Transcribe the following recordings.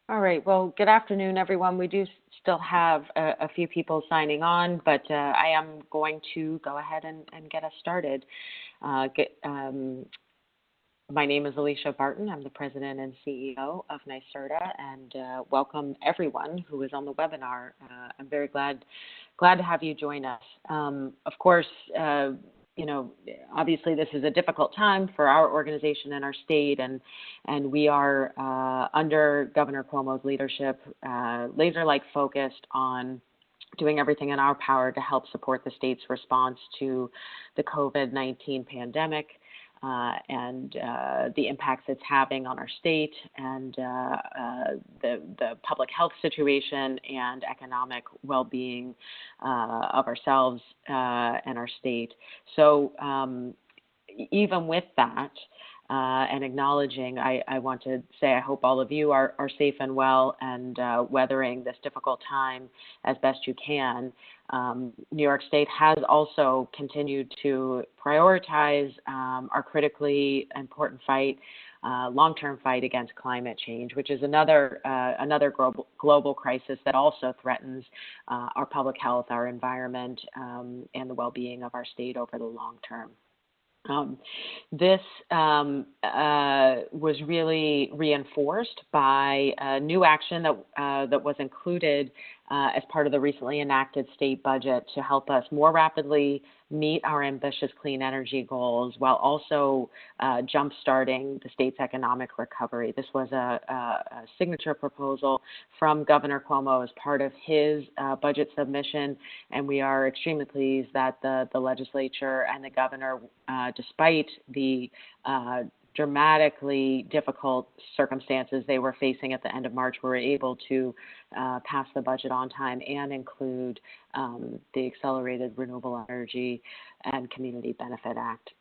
All right. Well, good afternoon, everyone. We do still have a few people signing on, but I am going to go ahead and get us started. My name is Alicia Barton. I'm the President and CEO of NYSERDA, and welcome everyone who is on the webinar. I'm very glad to have you join us. Of course, obviously this is a difficult time for our organization and our state, and we are under Governor Cuomo's leadership, laser-like focused on doing everything in our power to help support the state's response to the COVID-19 pandemic. And the impacts it's having on our state and the public health situation and economic well-being of ourselves and our state. So even with that, and acknowledging, I want to say I hope all of you are safe and well and weathering this difficult time as best you can. New York State has also continued to prioritize our critically important fight, long-term fight against climate change, which is another global crisis that also threatens our public health, our environment, and the well-being of our state over the long term. This was really reinforced by new action that was included as part of the recently enacted state budget to help us more rapidly meet our ambitious clean energy goals while also jump-starting the state's economic recovery. This was a signature proposal from Governor Cuomo as part of his budget submission, and we are extremely pleased that the legislature and the governor, despite the dramatically difficult circumstances they were facing at the end of March, were able to pass the budget on time and include the Accelerated Renewable Energy and Community Benefit Act.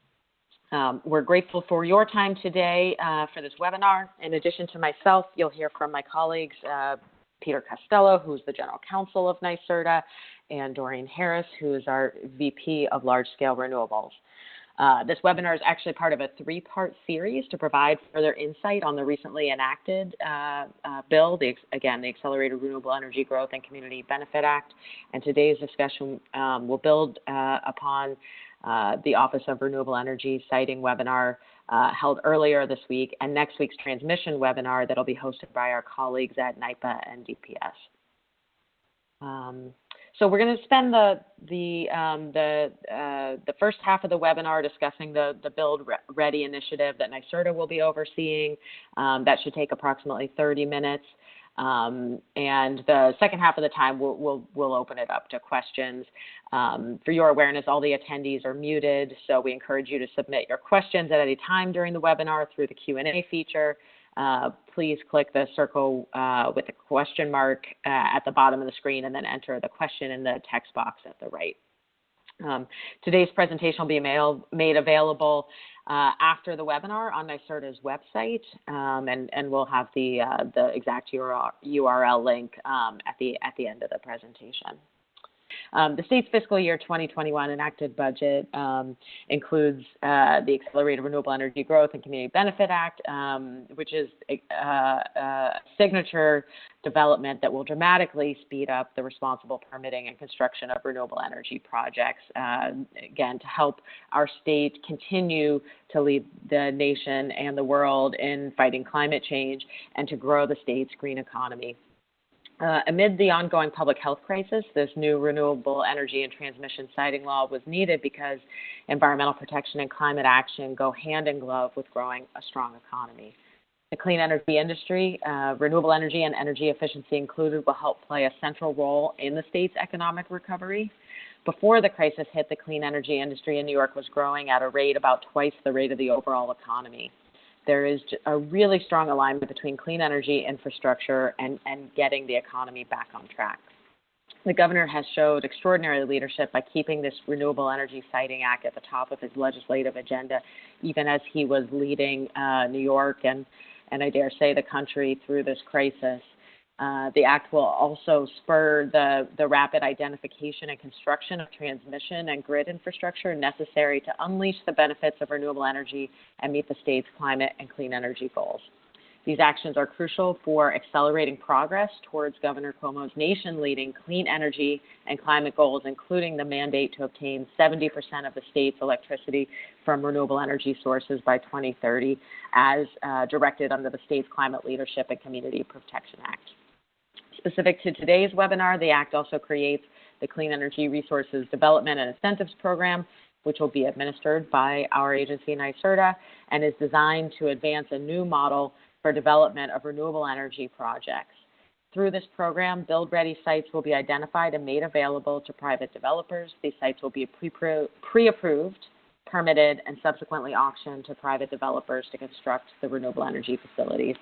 We're grateful for your time today for this webinar. In addition to myself, you'll hear from my colleagues, Peter Costello, who's the General Counsel of NYSERDA, and Doreen Harris, who is our VP of Large-Scale Renewables. This webinar is actually part of a three-part series to provide further insight on the recently enacted bill, the Accelerated Renewable Energy Growth and Community Benefit Act. And today's discussion will build upon the Office of Renewable Energy siting webinar held earlier this week, and next week's transmission webinar that will be hosted by our colleagues at NYPA and DPS. So we're going to spend the first half of the webinar discussing the Build Ready initiative that NYSERDA will be overseeing. That should take approximately 30 minutes. And the second half of the time, we'll open it up to questions. For your awareness, all the attendees are muted, so we encourage you to submit your questions at any time during the webinar through the Q&A feature. Please click the circle with the question mark at the bottom of the screen and then enter the question in the text box at the right. Today's presentation will be made available after the webinar on NYSERDA's website, and we'll have the exact URL link at the end of the presentation. The state's fiscal year 2021 enacted budget includes the Accelerated Renewable Energy Growth and Community Benefit Act, which is a signature development that will dramatically speed up the responsible permitting and construction of renewable energy projects, again, to help our state continue to lead the nation and the world in fighting climate change and to grow the state's green economy. Amid the ongoing public health crisis, this new renewable energy and transmission siting law was needed because environmental protection and climate action go hand in glove with growing a strong economy. The clean energy industry, renewable energy and energy efficiency included, will help play a central role in the state's economic recovery. Before the crisis hit, the clean energy industry in New York was growing at a rate about twice the rate of the overall economy. There is a really strong alignment between clean energy infrastructure and getting the economy back on track. The governor has showed extraordinary leadership by keeping this Renewable Energy Siting Act at the top of his legislative agenda, even as he was leading New York and I dare say the country through this crisis. The act will also spur the rapid identification and construction of transmission and grid infrastructure necessary to unleash the benefits of renewable energy and meet the state's climate and clean energy goals. These actions are crucial for accelerating progress towards Governor Cuomo's nation-leading clean energy and climate goals, including the mandate to obtain 70% of the state's electricity from renewable energy sources by 2030, as directed under the state's Climate Leadership and Community Protection Act. Specific to today's webinar, the Act also creates the Clean Energy Resources Development and Incentives Program, which will be administered by our agency, NYSERDA, and is designed to advance a new model for development of renewable energy projects. Through this program, build-ready sites will be identified and made available to private developers. These sites will be pre-approved, permitted, and subsequently auctioned to private developers to construct the renewable energy facilities.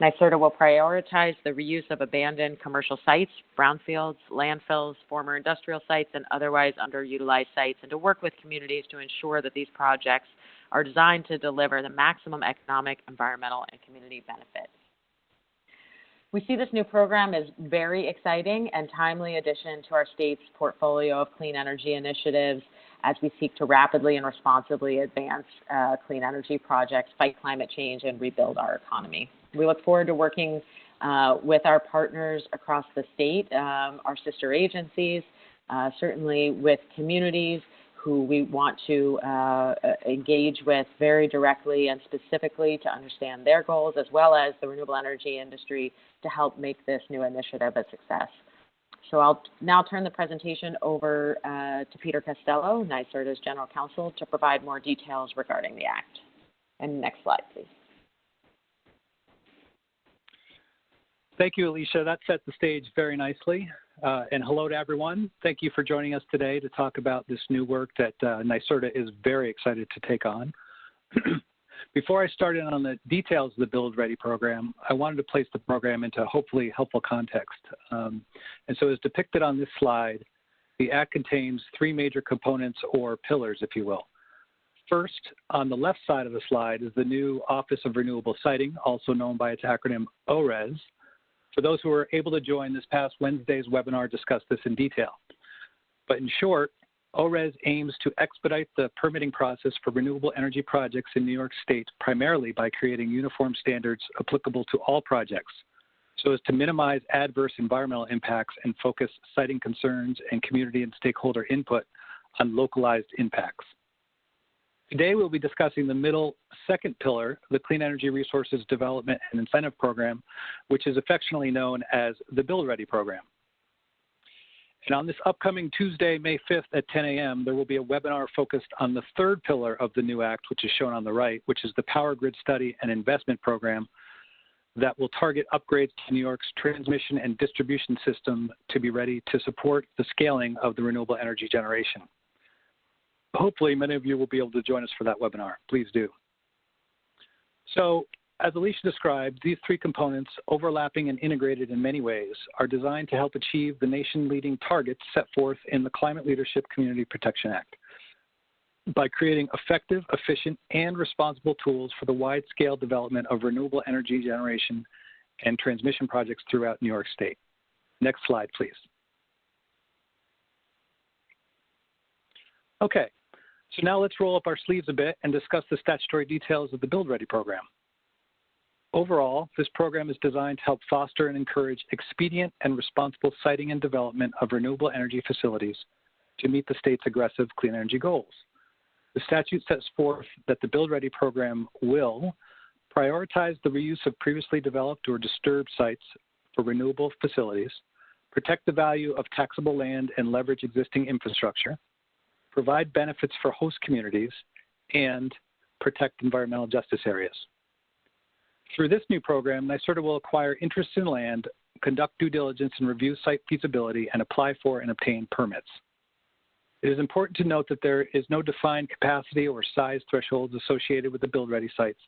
NYSERDA will prioritize the reuse of abandoned commercial sites, brownfields, landfills, former industrial sites, and otherwise underutilized sites, and to work with communities to ensure that these projects are designed to deliver the maximum economic, environmental, and community benefits. We see this new program as very exciting and timely addition to our state's portfolio of clean energy initiatives as we seek to rapidly and responsibly advance clean energy projects, fight climate change, and rebuild our economy. We look forward to working with our partners across the state, our sister agencies, certainly with communities who we want to engage with very directly and specifically to understand their goals, as well as the renewable energy industry to help make this new initiative a success. So I'll now turn the presentation over to Peter Costello, NYSERDA's General Counsel, to provide more details regarding the Act. And next slide, please. Thank you, Alicia. That set the stage very nicely. And hello to everyone. Thank you for joining us today to talk about this new work that NYSERDA is very excited to take on. Before I start in on the details of the Build Ready program, I wanted to place the program into hopefully helpful context. And so as depicted on this slide, the Act contains three major components or pillars, if you will. First, on the left side of the slide is the new Office of Renewable Siting, also known by its acronym ORES. For those who were able to join this past Wednesday's webinar, discuss this in detail. But in short, ORES aims to expedite the permitting process for renewable energy projects in New York State, primarily by creating uniform standards applicable to all projects, so as to minimize adverse environmental impacts and focus siting concerns and community and stakeholder input on localized impacts. Today, we'll be discussing the middle second pillar, the Clean Energy Resources Development and Incentive Program, which is affectionately known as the Build Ready program. And on this upcoming Tuesday, May 5th at 10 a.m., there will be a webinar focused on the third pillar of the new Act, which is shown on the right, which is the Power Grid Study and Investment Program that will target upgrades to New York's transmission and distribution system to be ready to support the scaling of the renewable energy generation. Hopefully, many of you will be able to join us for that webinar. Please do. So, as Alicia described, these three components, overlapping and integrated in many ways, are designed to help achieve the nation-leading targets set forth in the Climate Leadership Community Protection Act by creating effective, efficient, and responsible tools for the wide-scale development of renewable energy generation and transmission projects throughout New York State. Next slide, please. Okay. So now let's roll up our sleeves a bit and discuss the statutory details of the Build Ready program. Overall, this program is designed to help foster and encourage expedient and responsible siting and development of renewable energy facilities to meet the state's aggressive clean energy goals. The statute sets forth that the Build Ready program will prioritize the reuse of previously developed or disturbed sites for renewable facilities, protect the value of taxable land and leverage existing infrastructure, provide benefits for host communities, and protect environmental justice areas. Through this new program, NYSERDA will acquire interests in land, conduct due diligence and review site feasibility, and apply for and obtain permits. It is important to note that there is no defined capacity or size thresholds associated with the build-ready sites,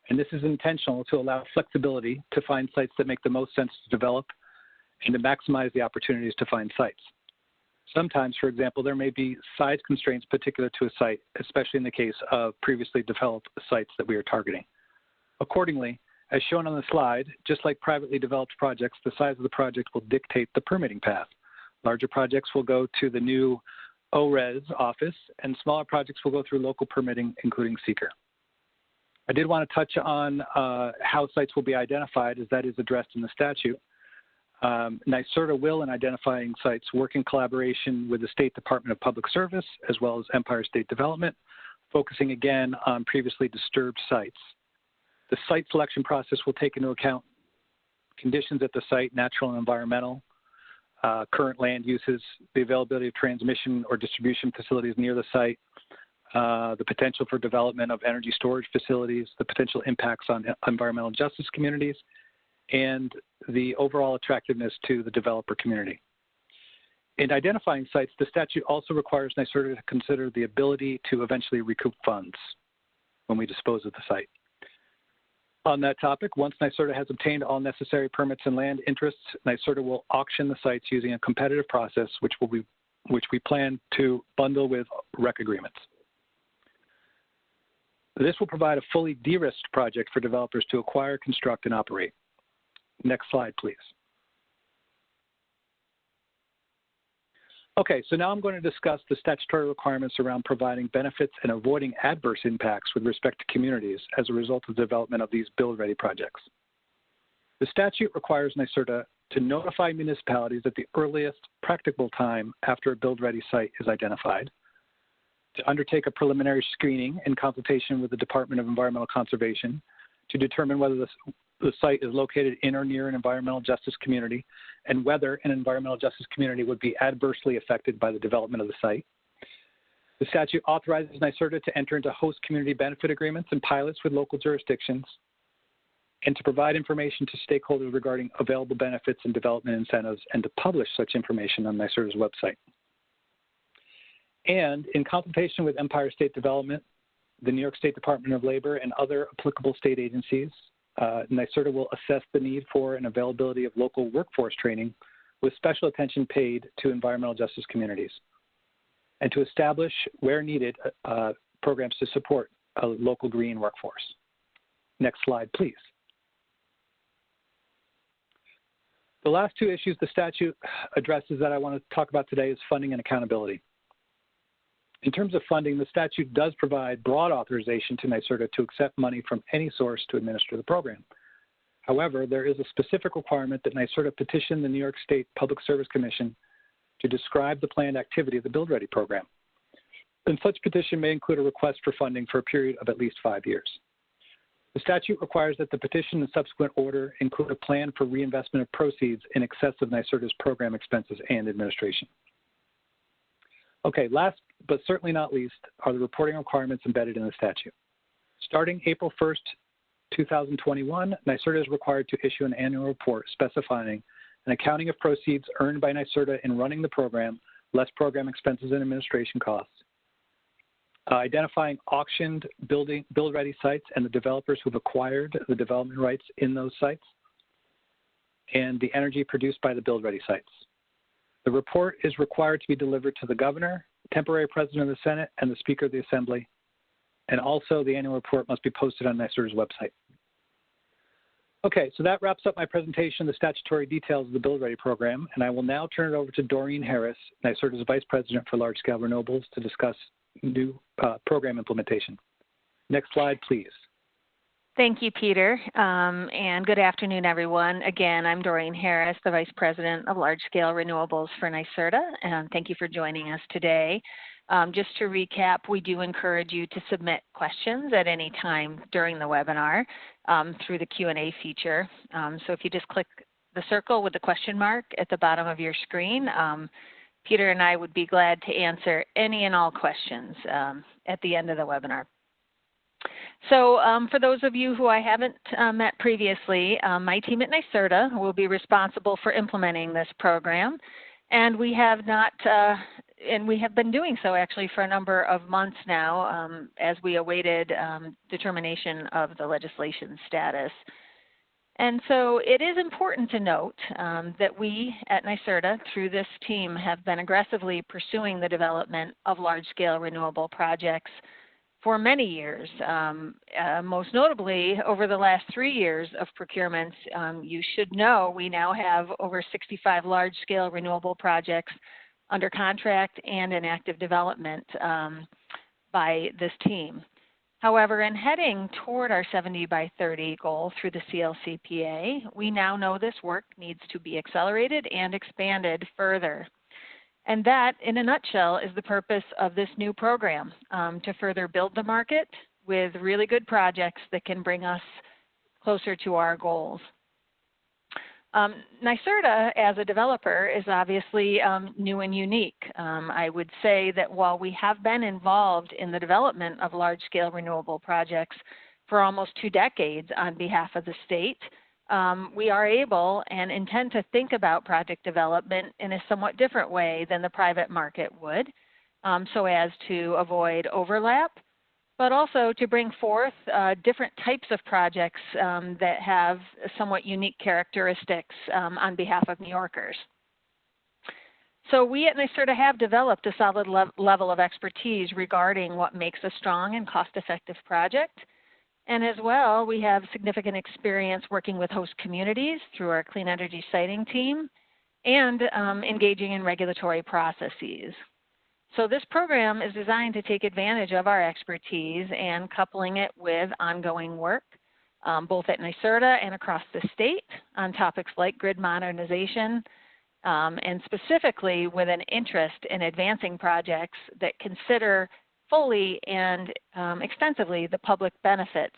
and this is intentional to allow flexibility to find sites that make the most sense to develop and to maximize the opportunities to find sites. Sometimes, for example, there may be size constraints particular to a site, especially in the case of previously developed sites that we are targeting. Accordingly, as shown on the slide, just like privately developed projects, the size of the project will dictate the permitting path. Larger projects will go to the new ORES office, and smaller projects will go through local permitting, including seeker. I did want to touch on how sites will be identified, as that is addressed in the statute. NYSERDA will, in identifying sites, work in collaboration with the State Department of Public Service, as well as Empire State Development, focusing again on previously disturbed sites. The site selection process will take into account conditions at the site, natural and environmental, current land uses, the availability of transmission or distribution facilities near the site, the potential for development of energy storage facilities, the potential impacts on environmental justice communities, and the overall attractiveness to the developer community. In identifying sites, the statute also requires NYSERDA to consider the ability to eventually recoup funds when we dispose of the site. On that topic, once NYSERDA has obtained all necessary permits and land interests, NYSERDA will auction the sites using a competitive process, which we plan to bundle with REC agreements. This will provide a fully de-risked project for developers to acquire, construct, and operate. Next slide, please. Okay, so now I'm going to discuss the statutory requirements around providing benefits and avoiding adverse impacts with respect to communities as a result of the development of these build-ready projects. The statute requires NYSERDA to notify municipalities at the earliest practicable time after a build-ready site is identified, to undertake a preliminary screening in consultation with the Department of Environmental Conservation to determine whether the site is located in or near an environmental justice community and whether an environmental justice community would be adversely affected by the development of the site. The statute authorizes NYSERDA to enter into host community benefit agreements and pilots with local jurisdictions and to provide information to stakeholders regarding available benefits and development incentives and to publish such information on NYSERDA's website. And in consultation with Empire State Development, the New York State Department of Labor, and other applicable state agencies, NYSERDA will assess the need for and availability of local workforce training with special attention paid to environmental justice communities, and to establish, where needed, programs to support a local green workforce. Next slide, please. The last two issues the statute addresses that I want to talk about today is funding and accountability. In terms of funding, the statute does provide broad authorization to NYSERDA to accept money from any source to administer the program. However, there is a specific requirement that NYSERDA petition the New York State Public Service Commission to describe the planned activity of the Build Ready program. And such petition may include a request for funding for a period of at least 5 years. The statute requires that the petition and subsequent order include a plan for reinvestment of proceeds in excess of NYSERDA's program expenses and administration. Okay, last but certainly not least are the reporting requirements embedded in the statute. Starting April 1st, 2021, NYSERDA is required to issue an annual report specifying an accounting of proceeds earned by NYSERDA in running the program, less program expenses and administration costs, identifying auctioned build-ready sites and the developers who have acquired the development rights in those sites, and the energy produced by the build-ready sites. The report is required to be delivered to the governor, temporary president of the Senate, and the Speaker of the Assembly. And also the annual report must be posted on NYSERDA's website. Okay, so that wraps up my presentation of the statutory details of the Build Ready program, and I will now turn it over to Doreen Harris, NYSERDA's Vice President for Large Scale Renewables, to discuss new program implementation. Next slide, please. Thank you, Peter, and good afternoon, everyone. Again, I'm Doreen Harris, the Vice President of Large Scale Renewables for NYSERDA, and thank you for joining us today. Just to recap, we do encourage you to submit questions at any time during the webinar through the Q&A feature. So if you just click the circle with the question mark at the bottom of your screen, Peter and I would be glad to answer any and all questions at the end of the webinar. So for those of you who I haven't met previously, my team at NYSERDA will be responsible for implementing this program. And we have been doing so actually for a number of months now as we awaited determination of the legislation status. And so it is important to note that we at NYSERDA, through this team, have been aggressively pursuing the development of large-scale renewable projects for many years. Most notably, over the last 3 years of procurements, you should know we now have over 65 large-scale renewable projects under contract and in active development by this team. However, in heading toward our 70 by 30 goal through the CLCPA, we now know this work needs to be accelerated and expanded further. And that, in a nutshell, is the purpose of this new program, to further build the market with really good projects that can bring us closer to our goals. NYSERDA, as a developer, is obviously new and unique. I would say that while we have been involved in the development of large-scale renewable projects for almost 2 decades on behalf of the state, we are able and intend to think about project development in a somewhat different way than the private market would, so as to avoid overlap, but also to bring forth different types of projects that have somewhat unique characteristics on behalf of New Yorkers. So we at NYSERDA have developed a solid level of expertise regarding what makes a strong and cost-effective project. And as well, we have significant experience working with host communities through our clean energy siting team and engaging in regulatory processes. So this program is designed to take advantage of our expertise and coupling it with ongoing work, both at NYSERDA and across the state on topics like grid modernization, and specifically with an interest in advancing projects that consider fully and extensively the public benefits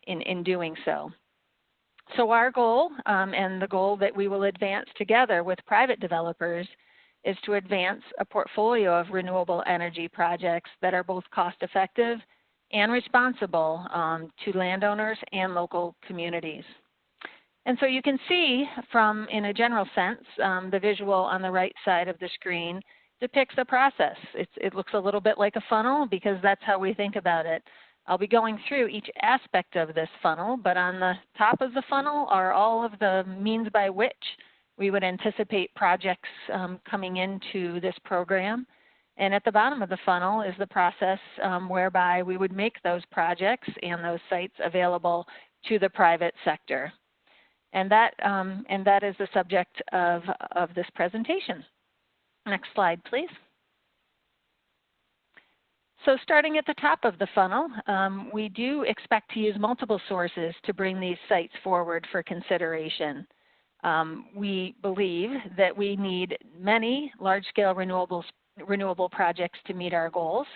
in doing so. So our goal, and the goal that we will advance together with private developers, is to advance a portfolio of renewable energy projects that are both cost-effective and responsible to landowners and local communities. And so you can see from, in a general sense, the visual on the right side of the screen depicts a process. It looks a little bit like a funnel because that's how we think about it. I'll be going through each aspect of this funnel, but on the top of the funnel are all of the means by which we would anticipate projects coming into this program. And at the bottom of the funnel is the process whereby we would make those projects and those sites available to the private sector. And that is the subject of this presentation. Next slide, please. So starting at the top of the funnel, we do expect to use multiple sources to bring these sites forward for consideration. We believe that we need many large-scale renewable projects to meet our goals,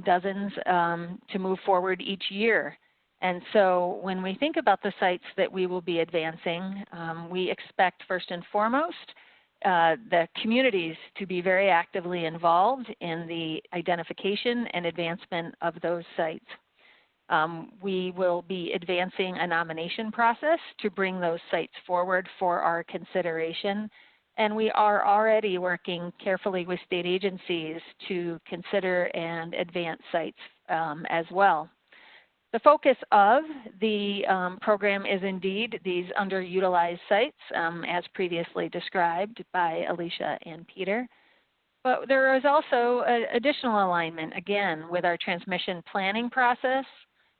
dozens to move forward each year. And so when we think about the sites that we will be advancing, we expect first and foremost the communities to be very actively involved in the identification and advancement of those sites. We will be advancing a nomination process to bring those sites forward for our consideration. And we are already working carefully with state agencies to consider and advance sites as well. The focus of the program is indeed these underutilized sites, as previously described by Alicia and Peter. But there is also additional alignment, again, with our transmission planning process,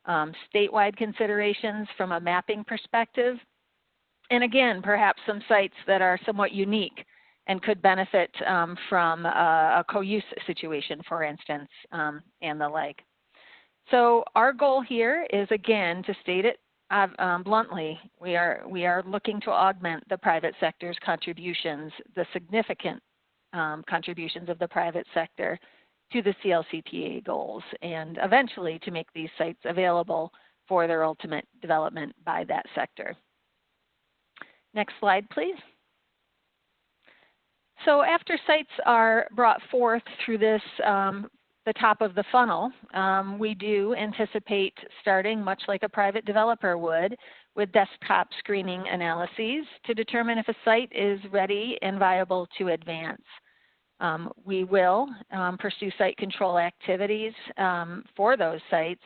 statewide considerations from a mapping perspective, and again, perhaps some sites that are somewhat unique and could benefit from a co-use situation, for instance, and the like. So our goal here is, again, to state it bluntly, we are looking to augment the private sector's contributions, the significant contributions of the private sector to the CLCPA goals, and eventually to make these sites available for their ultimate development by that sector. Next slide, please. So after sites are brought forth through this, the top of the funnel, we do anticipate starting, much like a private developer would, with desktop screening analyses to determine if a site is ready and viable to advance. We will pursue site control activities for those sites,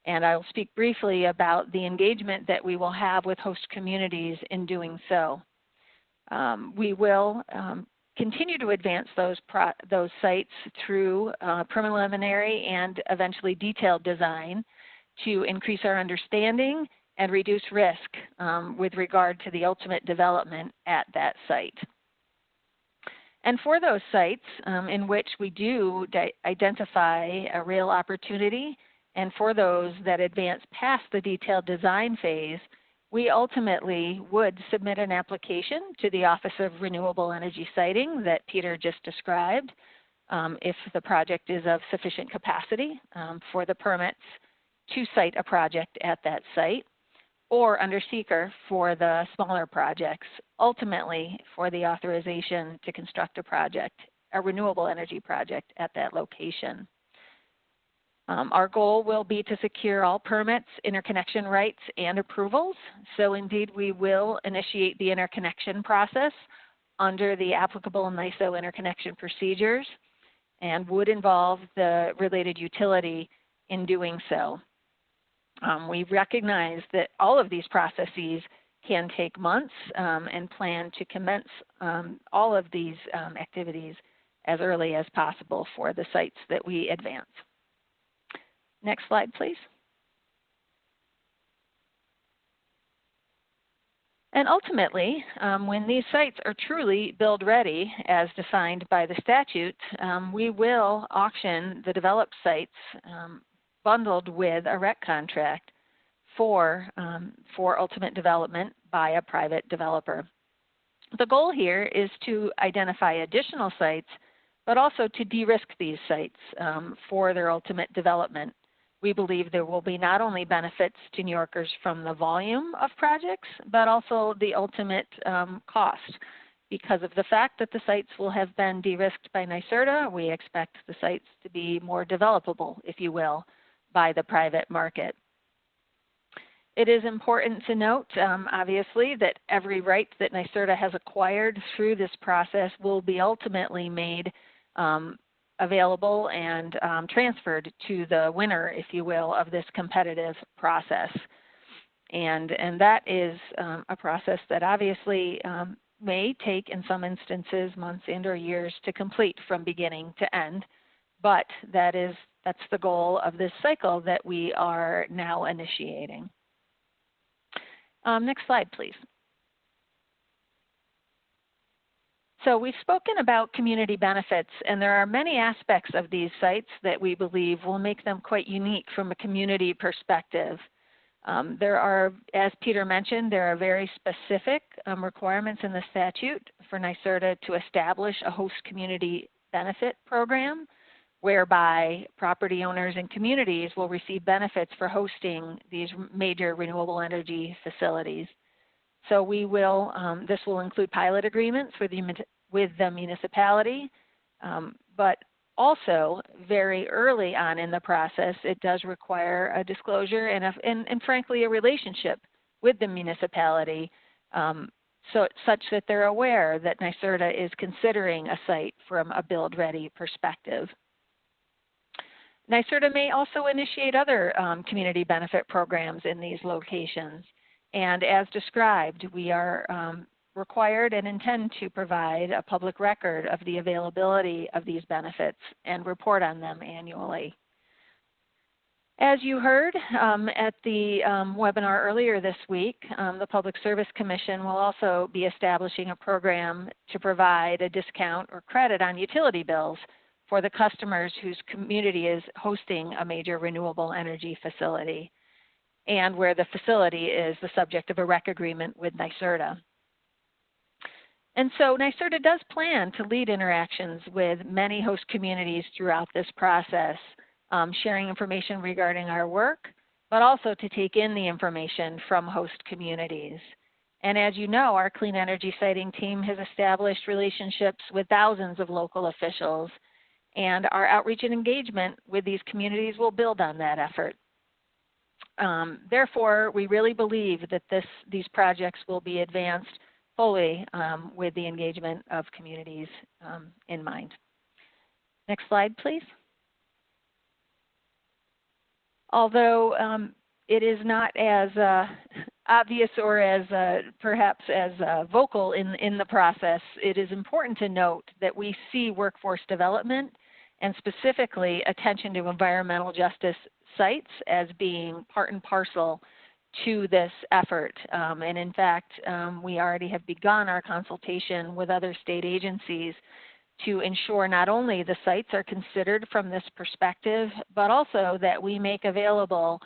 and I'll speak briefly about the engagement that we will have with host communities in doing so. We will continue to advance those sites through preliminary and eventually detailed design to increase our understanding and reduce risk with regard to the ultimate development at that site. And for those sites in which we do identify a real opportunity And for those that advance past the detailed design phase, we ultimately would submit an application to the Office of Renewable Energy Siting that Peter just described, if the project is of sufficient capacity for the permits to site a project at that site, or under seeker for the smaller projects, ultimately for the authorization to construct a project, a renewable energy project at that location. Our goal will be to secure all permits, interconnection rights, and approvals. So indeed, we will initiate the interconnection process under the applicable NYSO interconnection procedures and would involve the related utility in doing so. We recognize that all of these processes can take months and plan to commence all of these activities as early as possible for the sites that we advance. Next slide, please. And ultimately, when these sites are truly build ready, as defined by the statute, we will auction the developed sites bundled with a REC contract for ultimate development by a private developer. The goal here is to identify additional sites, but also to de-risk these sites for their ultimate development. We believe there will be not only benefits to New Yorkers from the volume of projects, but also the ultimate cost. Because of the fact that the sites will have been de-risked by NYSERDA, we expect the sites to be more developable, if you will, by the private market. It is important to note, obviously, that every right that NYSERDA has acquired through this process will be ultimately made available and transferred to the winner, if you will, of this competitive process. And that is a process that obviously may take, in some instances, months and or years to complete from beginning to end. But that's the goal of this cycle that we are now initiating. Next slide, please. So we've spoken about community benefits, and there are many aspects of these sites that we believe will make them quite unique from a community perspective. There are, as Peter mentioned, there are very specific requirements in the statute for NYSERDA to establish a host community benefit program, whereby property owners and communities will receive benefits for hosting these major renewable energy facilities. So we will, this will include pilot agreements with the municipality, but also very early on in the process, it does require a disclosure and frankly a relationship with the municipality, such that they're aware that NYSERDA is considering a site from a build-ready perspective. NYSERDA may also initiate other community benefit programs in these locations. And as described, we are required and intend to provide a public record of the availability of these benefits and report on them annually. As you heard at the webinar earlier this week, the Public Service Commission will also be establishing a program to provide a discount or credit on utility bills for the customers whose community is hosting a major renewable energy facility, and where the facility is the subject of a REC agreement with NYSERDA. And so NYSERDA does plan to lead interactions with many host communities throughout this process, sharing information regarding our work, but also to take in the information from host communities. And as you know, our Clean Energy Siting team has established relationships with thousands of local officials, and our outreach and engagement with these communities will build on that effort. Therefore, we really believe that these projects will be advanced fully with the engagement of communities in mind. Next slide, please. Although it is not as obvious or as perhaps as vocal in the process, it is important to note that we see workforce development and specifically attention to environmental justice sites as being part and parcel to this effort. And in fact, we already have begun our consultation with other state agencies to ensure not only the sites are considered from this perspective, but also that we make available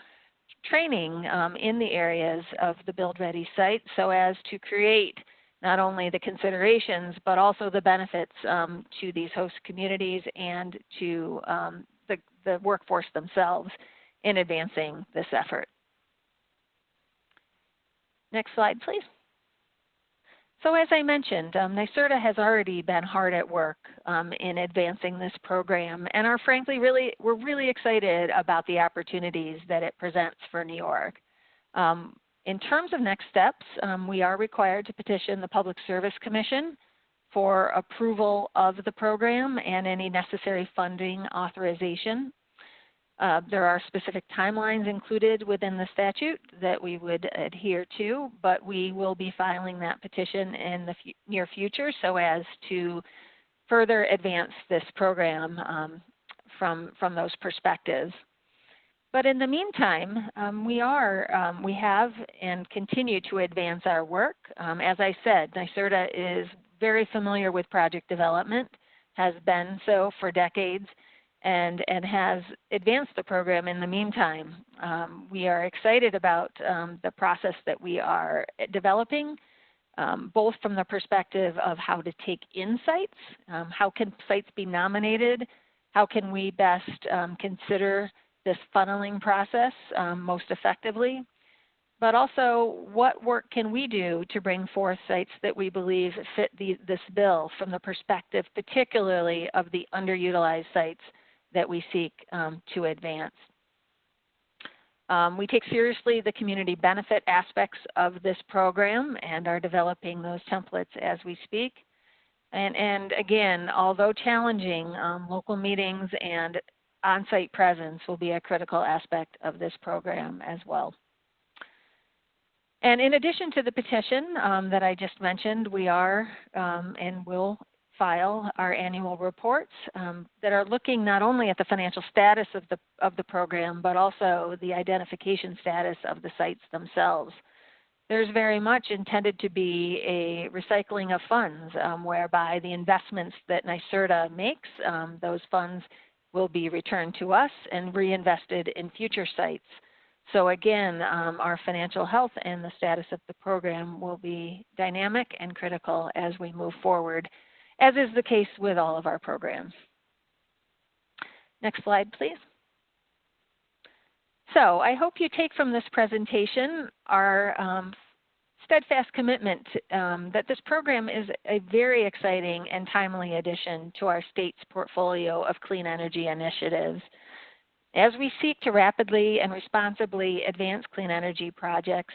training in the areas of the Build Ready site so as to create not only the considerations, but also the benefits to these host communities and to the workforce themselves in advancing this effort. Next slide, please. So as I mentioned, NYSERDA has already been hard at work in advancing this program, and we're really excited about the opportunities that it presents for New York. In terms of next steps, we are required to petition the Public Service Commission for approval of the program and any necessary funding authorization. There are specific timelines included within the statute that we would adhere to, but we will be filing that petition in the near future so as to further advance this program from those perspectives. But in the meantime, we have and continue to advance our work. As I said, NYSERDA is very familiar with project development, has been so for decades, and has advanced the program in the meantime. We are excited about the process that we are developing, both from the perspective of how to take in sites, how can sites be nominated, how can we best consider this funneling process most effectively, but also what work can we do to bring forth sites that we believe fit this bill from the perspective particularly of the underutilized sites that we seek to advance. We take seriously the community benefit aspects of this program and are developing those templates as we speak. And again, although challenging, local meetings and on-site presence will be a critical aspect of this program as well. And in addition to the petition that I just mentioned, we are and will file our annual reports that are looking not only at the financial status of the program, but also the identification status of the sites themselves. There's very much intended to be a recycling of funds whereby the investments that NYSERDA makes, those funds will be returned to us and reinvested in future sites. So again, our financial health and the status of the program will be dynamic and critical as we move forward, as is the case with all of our programs. Next slide, please. So I hope you take from this presentation our steadfast commitment that this program is a very exciting and timely addition to our state's portfolio of clean energy initiatives. As we seek to rapidly and responsibly advance clean energy projects,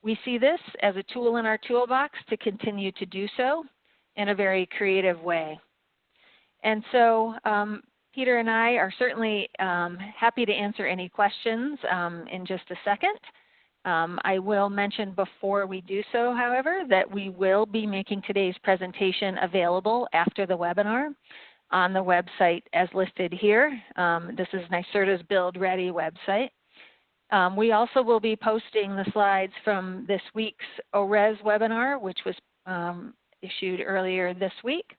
we see this as a tool in our toolbox to continue to do so in a very creative way. And so Peter and I are certainly happy to answer any questions in just a second. I will mention before we do so, however, that we will be making today's presentation available after the webinar on the website as listed here. This is NYSERDA's Build Ready website. We also will be posting the slides from this week's ORES webinar, which was issued earlier this week.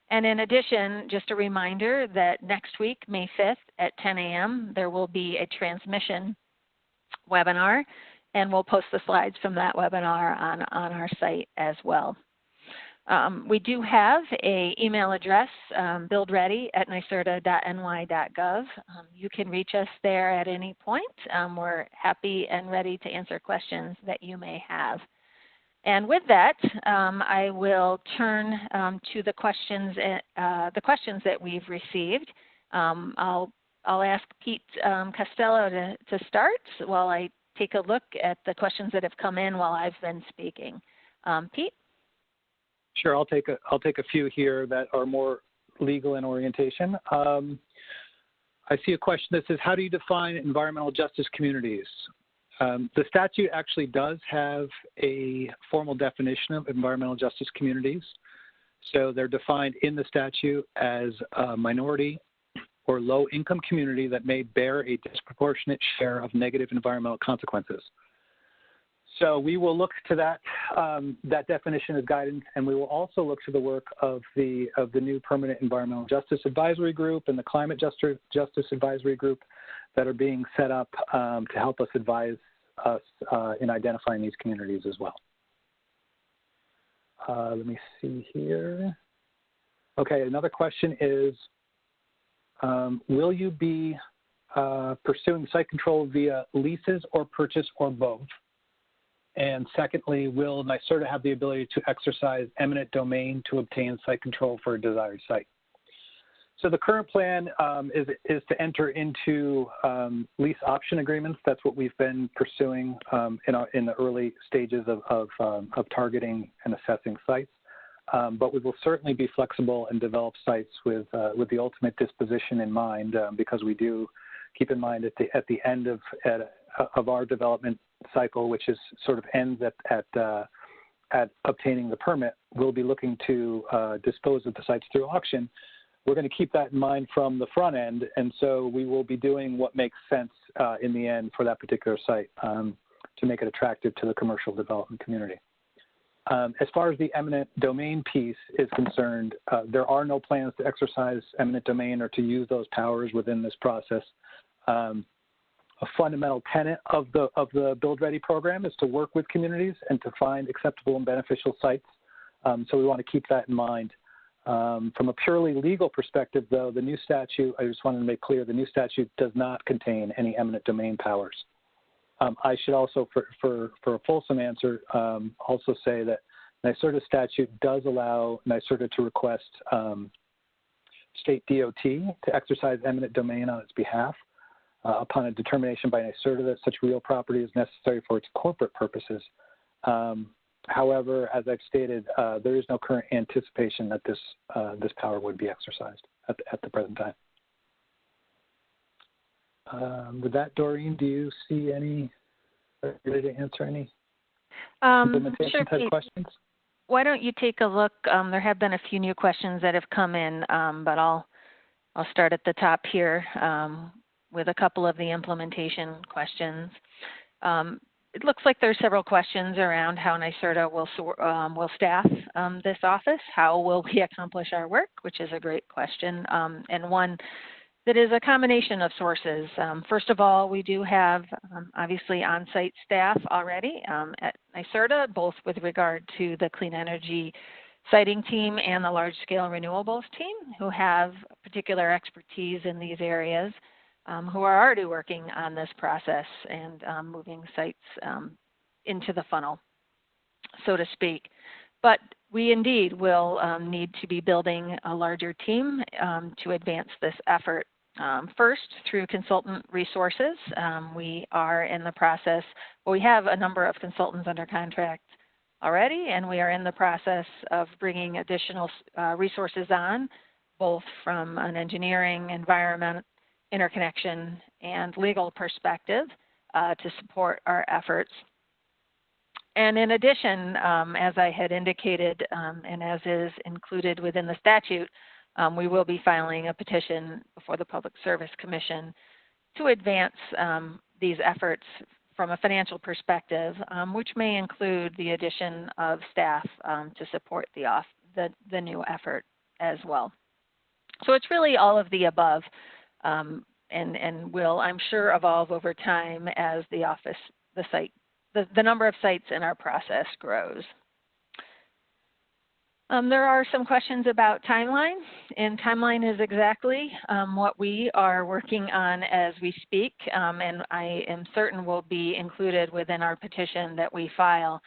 And in addition, just a reminder that next week, May 5th at 10 a.m., there will be a transmission webinar, and we'll post the slides from that webinar on our site as well. We do have an email address, buildready@nyserda.ny.gov. You can reach us there at any point. We're happy and ready to answer questions that you may have. And with that, I will turn to the questions that we've received. I'll ask Pete Costello to start while I take a look at the questions that have come in while I've been speaking. Pete? Sure, I'll take a few here that are more legal in orientation. I see a question that says, how do you define environmental justice communities? The statute actually does have a formal definition of environmental justice communities. So they're defined in the statute as a minority or low-income community that may bear a disproportionate share of negative environmental consequences. So we will look to that that definition as guidance, and we will also look to the work of the new Permanent Environmental Justice Advisory Group and the Climate Justice Advisory Group that are being set up to help us advise us in identifying these communities as well. Let me see here. Okay, another question is, will you be pursuing site control via leases or purchase or both? And secondly, will NYSERDA have the ability to exercise eminent domain to obtain site control for a desired site? So the current plan is to enter into lease option agreements. That's what we've been pursuing in the early stages of targeting and assessing sites. But we will certainly be flexible and develop sites with the ultimate disposition in mind, because we do keep in mind at the end of our development cycle, which is sort of ends at obtaining the permit, we'll be looking to dispose of the sites through auction. We're going to keep that in mind from the front end, and so we will be doing what makes sense in the end for that particular site to make it attractive to the commercial development community. As far as the eminent domain piece is concerned, there are no plans to exercise eminent domain or to use those powers within this process. A fundamental tenet of the Build Ready program is to work with communities and to find acceptable and beneficial sites. So we want to keep that in mind. From a purely legal perspective, though, the new statute, I just wanted to make clear, the new statute does not contain any eminent domain powers. I should also, for a fulsome answer, also say that NYSERDA statute does allow NYSERDA to request state DOT to exercise eminent domain on its behalf upon a determination by NYSERDA that such real property is necessary for its corporate purposes. However, as I've stated, there is no current anticipation that this power would be exercised at the present time. With that, Doreen, do you see any, ready to answer any implementation type questions? Why don't you take a look? There have been a few new questions that have come in, but I'll start at the top here with a couple of the implementation questions. It looks like there's several questions around how NYSERDA will staff this office. How will we accomplish our work, which is a great question, and one that is a combination of sources. First of all, we do have obviously on-site staff already at NYSERDA, both with regard to the clean energy siting team and the large-scale renewables team, who have particular expertise in these areas, who are already working on this process and moving sites into the funnel, so to speak. But we indeed will need to be building a larger team to advance this effort. First, through consultant resources. We are in the process, well, we have a number of consultants under contract already, and we are in the process of bringing additional resources on, both from an engineering, environment, interconnection, and legal perspective to support our efforts. And in addition, as I had indicated, and as is included within the statute, we will be filing a petition before the Public Service Commission to advance these efforts from a financial perspective, which may include the addition of staff to support the new effort as well. So it's really all of the above, and will, I'm sure, evolve over time as the office, the number of sites in our process grows. There are some questions about timeline, and timeline is exactly what we are working on as we speak, and I am certain will be included within our petition that we file,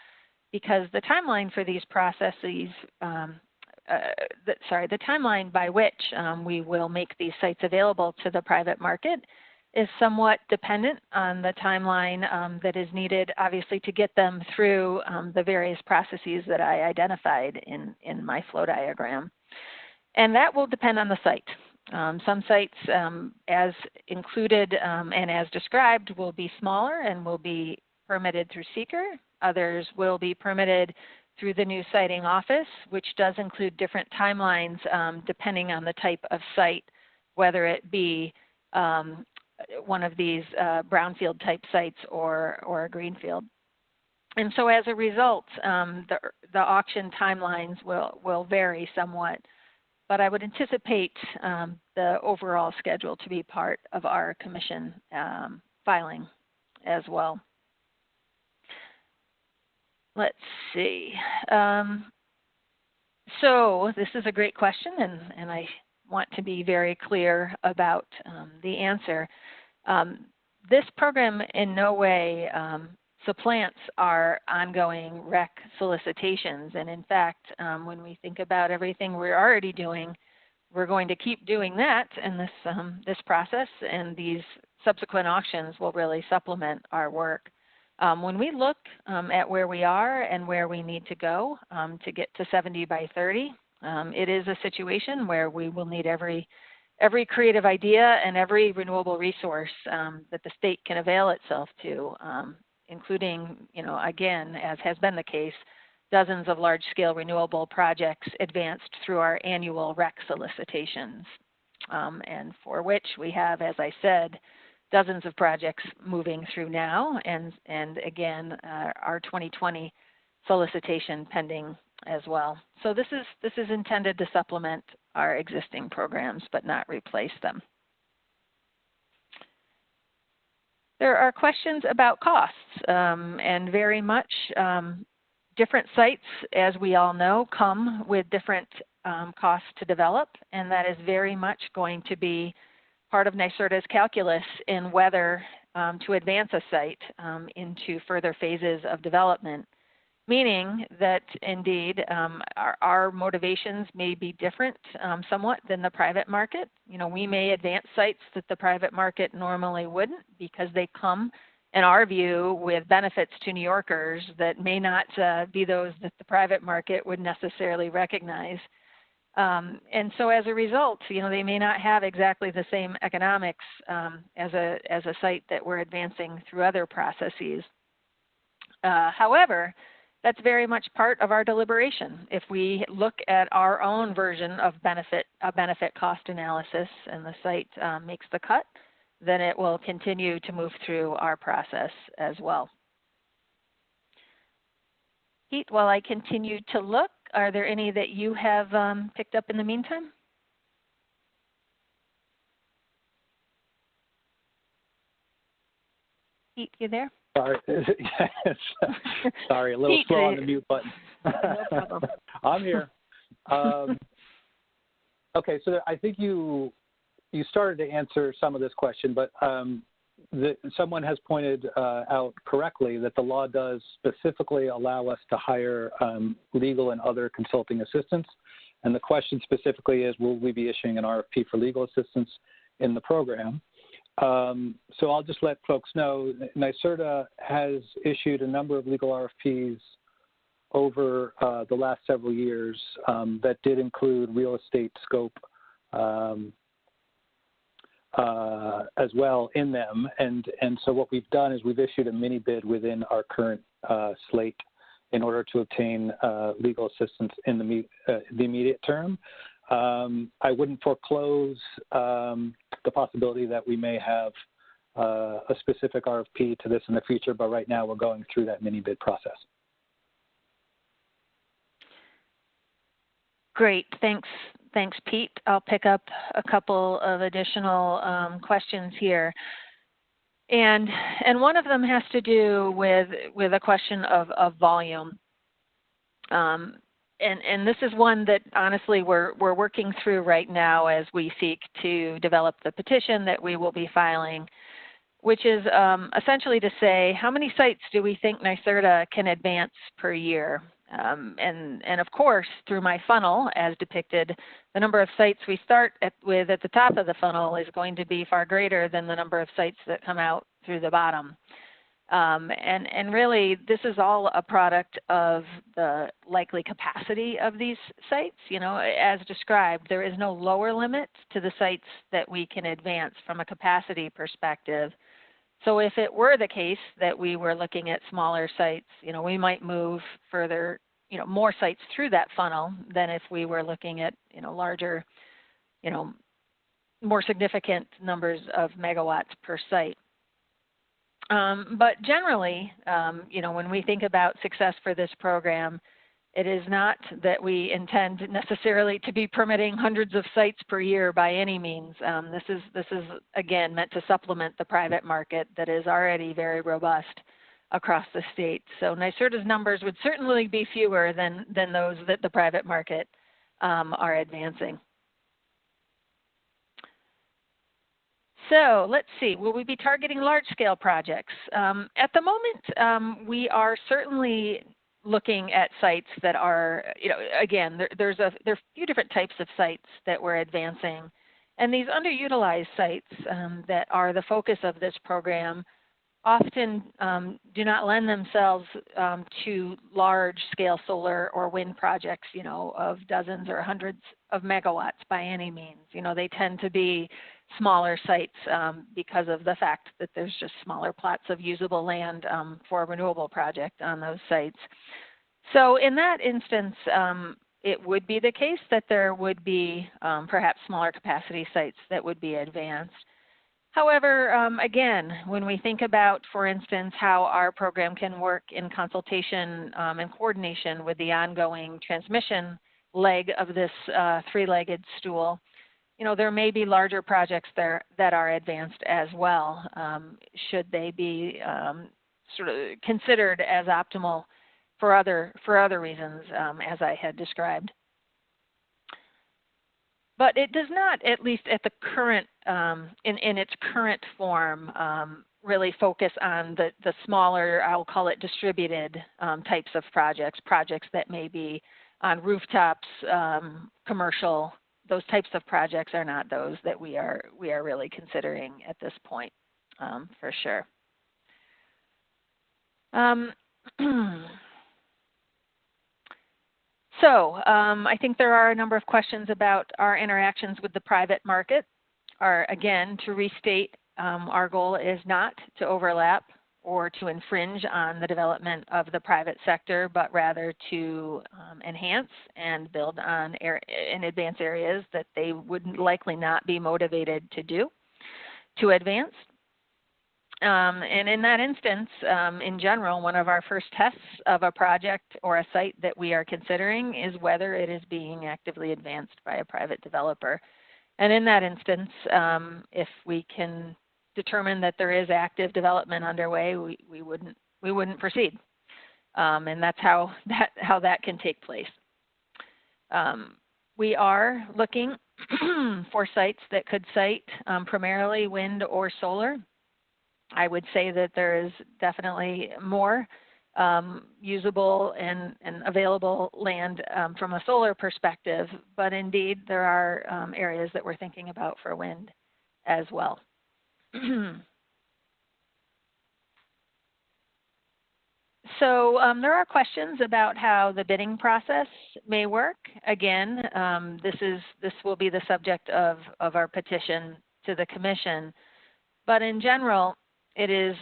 because the timeline for these processes, the timeline by which we will make these sites available to the private market is somewhat dependent on the timeline that is needed, obviously, to get them through the various processes that I identified in my flow diagram. And that will depend on the site. Some sites, as included and as described, will be smaller and will be permitted through seeker. Others will be permitted through the new siting office, which does include different timelines depending on the type of site, whether it be one of these brownfield type sites or a greenfield. And so as a result, the auction timelines will vary somewhat, but I would anticipate the overall schedule to be part of our commission filing as well. Let's see. So this is a great question, and I want to be very clear about the answer. This program in no way supplants our ongoing REC solicitations. And in fact, when we think about everything we're already doing, we're going to keep doing that in this process, and these subsequent auctions will really supplement our work. When we look at where we are and where we need to go to get to 70 by 30, it is a situation where we will need every creative idea and every renewable resource that the state can avail itself to, including, again, as has been the case, dozens of large-scale renewable projects advanced through our annual REC solicitations, and for which we have, as I said, dozens of projects moving through now, and again, our 2020 solicitation pending as well. So this is intended to supplement our existing programs, but not replace them. There are questions about costs, and very much different sites, as we all know, come with different costs to develop, and that is very much going to be part of NYSERDA's calculus in whether to advance a site into further phases of development, meaning that indeed our motivations may be different somewhat than the private market. We may advance sites that the private market normally wouldn't because they come, in our view, with benefits to New Yorkers that may not be those that the private market would necessarily recognize. And so as a result, they may not have exactly the same economics as a site that we're advancing through other processes. However, that's very much part of our deliberation. If we look at our own version of a benefit cost analysis and the site makes the cut, then it will continue to move through our process as well. Pete, while I continue to look, are there any that you have picked up in the meantime? Pete, you there? Sorry, sorry, a little Pete, slow on the mute button. No problem. I'm here. Okay, so I think you started to answer some of this question, but someone has pointed out correctly that the law does specifically allow us to hire legal and other consulting assistants. And the question specifically is, will we be issuing an RFP for legal assistance in the program? So I'll just let folks know NYSERDA has issued a number of legal RFPs over the last several years that did include real estate scope as well in them. And so what we've done is we've issued a mini bid within our current slate in order to obtain legal assistance in the immediate term. I wouldn't foreclose the possibility that we may have a specific RFP to this in the future, but right now we're going through that mini bid process. Great, thanks, Pete. I'll pick up a couple of additional questions here. And one of them has to do with a question of volume. And this is one that honestly we're working through right now as we seek to develop the petition that we will be filing, which is essentially to say, how many sites do we think NYSERDA can advance per year? And of course, through my funnel, as depicted, the number of sites we start with at the top of the funnel is going to be far greater than the number of sites that come out through the bottom. And really, this is all a product of the likely capacity of these sites. As described, there is no lower limit to the sites that we can advance from a capacity perspective. So if it were the case that we were looking at smaller sites, we might move further, more sites through that funnel than if we were looking at, larger, more significant numbers of megawatts per site. But generally, you know, when we think about success for this program, it is not that we intend necessarily to be permitting hundreds of sites per year by any means. This is again meant to supplement the private market that is already very robust across the state. So NYSERDA's numbers would certainly be fewer than those that the private market are advancing. So let's see, will we be targeting large-scale projects? At the moment, we are certainly looking at sites that are, you know, again, there are a few different types of sites that we're advancing. And these underutilized sites that are the focus of this program often do not lend themselves to large-scale solar or wind projects, you know, of dozens or hundreds of megawatts by any means. You know, they tend to be smaller sites because of the fact that there's just smaller plots of usable land for a renewable project on those sites. So in that instance, it would be the case that there would be perhaps smaller capacity sites that would be advanced. However, again, when we think about, for instance, how our program can work in consultation and coordination with the ongoing transmission leg of this three-legged stool, you know, there may be larger projects there that are advanced as well, should they be sort of considered as optimal for other reasons, as I had described. But it does not, at least at the current, in its current form, really focus on the smaller, I'll call it distributed types of projects that may be on rooftops, commercial. Those types of projects are not those that we are really considering at this point, for sure. So I think there are a number of questions about our interactions with the private market. Again, to restate, our goal is not to overlap or to infringe on the development of the private sector, but rather to enhance and build on and advance areas that they would likely not be motivated to do, to advance. And in that instance, in general, one of our first tests of a project or a site that we are considering is whether it is being actively advanced by a private developer. And in that instance, if we can determine that there is active development underway, we wouldn't proceed. And that's how that can take place. We are looking for sites that could site primarily wind or solar. I would say that there is definitely more usable and available land from a solar perspective, but indeed there are areas that we're thinking about for wind as well. So there are questions about how the bidding process may work. Again, this will be the subject of our petition to the Commission, but in general, it is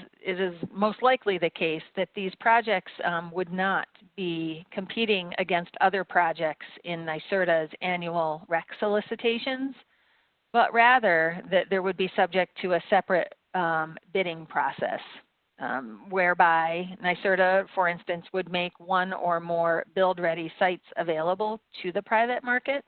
most likely the case that these projects would not be competing against other projects in NYSERDA's annual REC solicitations, but rather that there would be subject to a separate bidding process, whereby NYSERDA, for instance, would make one or more build-ready sites available to the private market.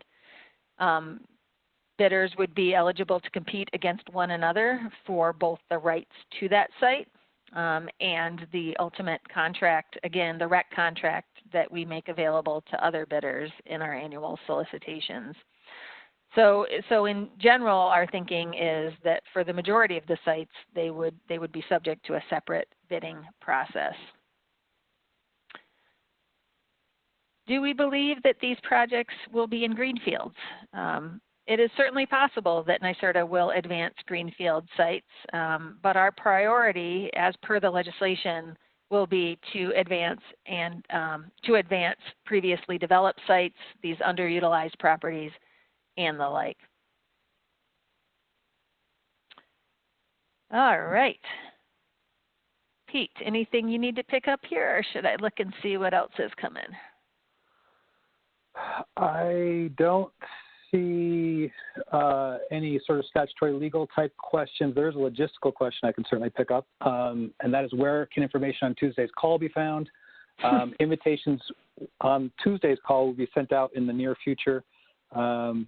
Bidders would be eligible to compete against one another for both the rights to that site and the ultimate contract, again, the REC contract that we make available to other bidders in our annual solicitations. So in general, our thinking is that for the majority of the sites, they would be subject to a separate bidding process. Do we believe that these projects will be in greenfields? It is certainly possible that NYSERDA will advance greenfield sites, but our priority, as per the legislation, will be to advance previously developed sites, these underutilized properties, and the like. All right. Pete, anything you need to pick up here, or should I look and see what else has come in? I don't see any sort of statutory legal type questions. There's a logistical question I can certainly pick up, and that is, where can information on Tuesday's call be found? Invitations on Tuesday's call will be sent out in the near future. And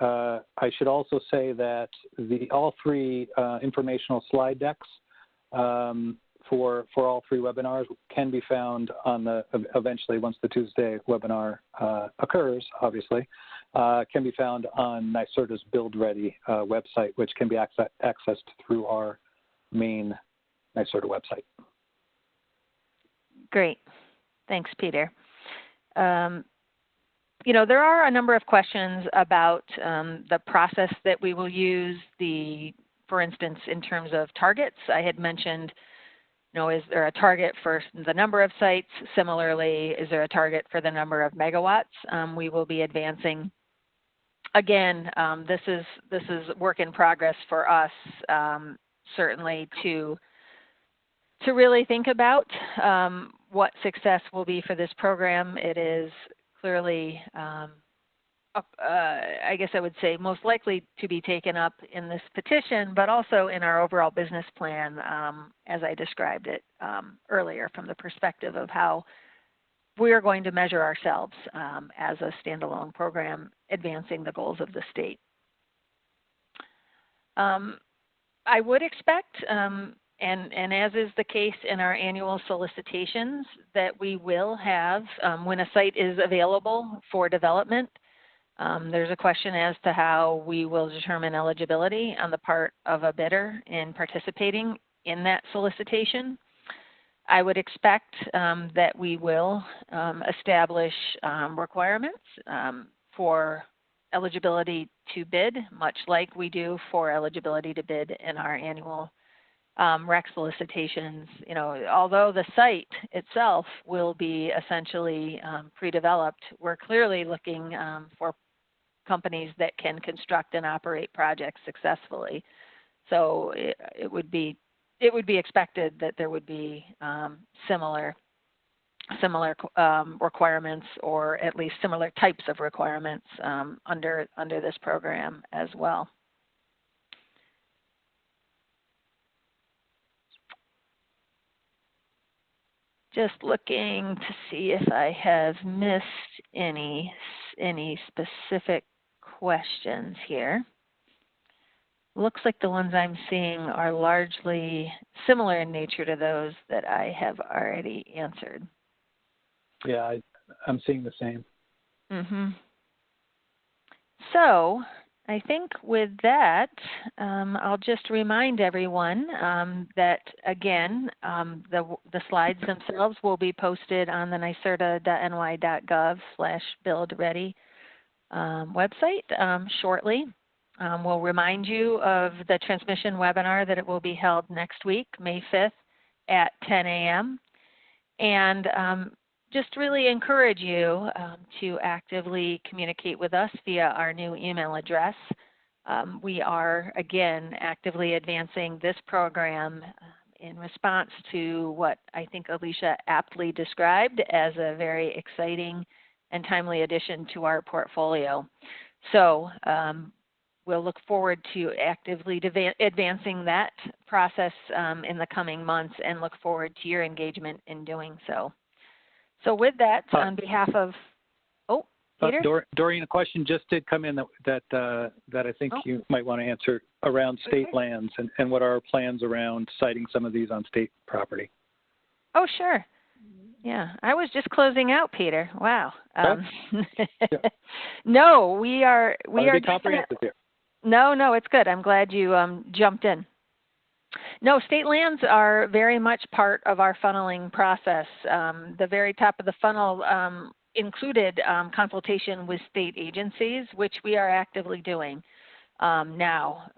I should also say that all three informational slide decks for all three webinars can be found on eventually, once the Tuesday webinar occurs, obviously, can be found on NYSERDA's Build Ready website, which can be accessed through our main NYSERDA website. Great. Thanks, Peter. You know, there are a number of questions about the process that we will use, for instance, in terms of targets. I had mentioned, you know, is there a target for the number of sites? Similarly, is there a target for the number of megawatts we will be advancing? Again, this is work in progress for us, certainly to really think about what success will be for this program. It is clearly, I guess I would say, most likely to be taken up in this petition, but also in our overall business plan, as I described it earlier, from the perspective of how we are going to measure ourselves as a standalone program advancing the goals of the state. I would expect, and as is the case in our annual solicitations, that we will have, when a site is available for development, there's a question as to how we will determine eligibility on the part of a bidder in participating in that solicitation. I would expect that we will establish requirements for eligibility to bid, much like we do for eligibility to bid in our annual REC solicitations. You know, although the site itself will be essentially pre-developed, we're clearly looking for companies that can construct and operate projects successfully. So it would be expected that there would be similar requirements, or at least similar types of requirements under this program as well. Just looking to see if I have missed any specific questions here. Looks like the ones I'm seeing are largely similar in nature to those that I have already answered. Yeah, I'm seeing the same. Mm-hmm. So I think with that, I'll just remind everyone that, again, the slides themselves will be posted on the nyserda.ny.gov/buildready website shortly. We'll remind you of the transmission webinar that it will be held next week, May 5th at 10 a.m. And just really encourage you to actively communicate with us via our new email address. We are, again, actively advancing this program in response to what I think Alicia aptly described as a very exciting and timely addition to our portfolio. So we'll look forward to actively advancing that process in the coming months, and look forward to your engagement in doing so. So with that, on behalf of, Peter? Doreen, a question just did come in that I think you might want to answer around state lands and what are our plans around citing some of these on state property. Oh, sure. Yeah, I was just closing out, Peter. Wow. No, we are comprehensive here. No, it's good. I'm glad you jumped in. No, state lands are very much part of our funneling process. The very top of the funnel included consultation with state agencies, which we are actively doing now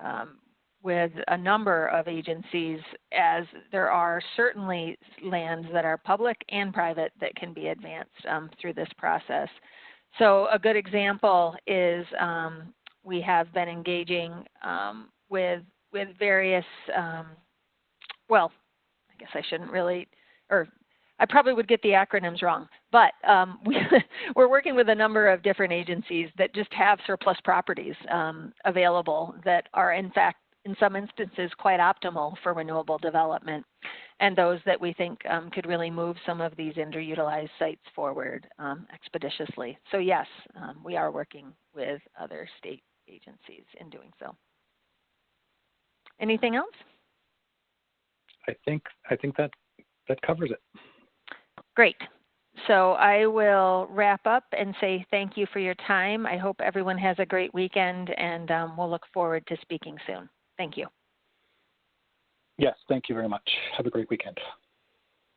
with a number of agencies, as there are certainly lands that are public and private that can be advanced through this process. So a good example is we have been engaging with various, well, I guess I shouldn't really, or I probably would get the acronyms wrong, but we're working with a number of different agencies that just have surplus properties available that are, in fact, in some instances, quite optimal for renewable development, and those that we think could really move some of these underutilized sites forward expeditiously. So yes, we are working with other state agencies in doing so. Anything else? I think that covers it. Great. So I will wrap up and say thank you for your time. I hope everyone has a great weekend, and we'll look forward to speaking soon. Thank you. Yes, thank you very much. Have a great weekend.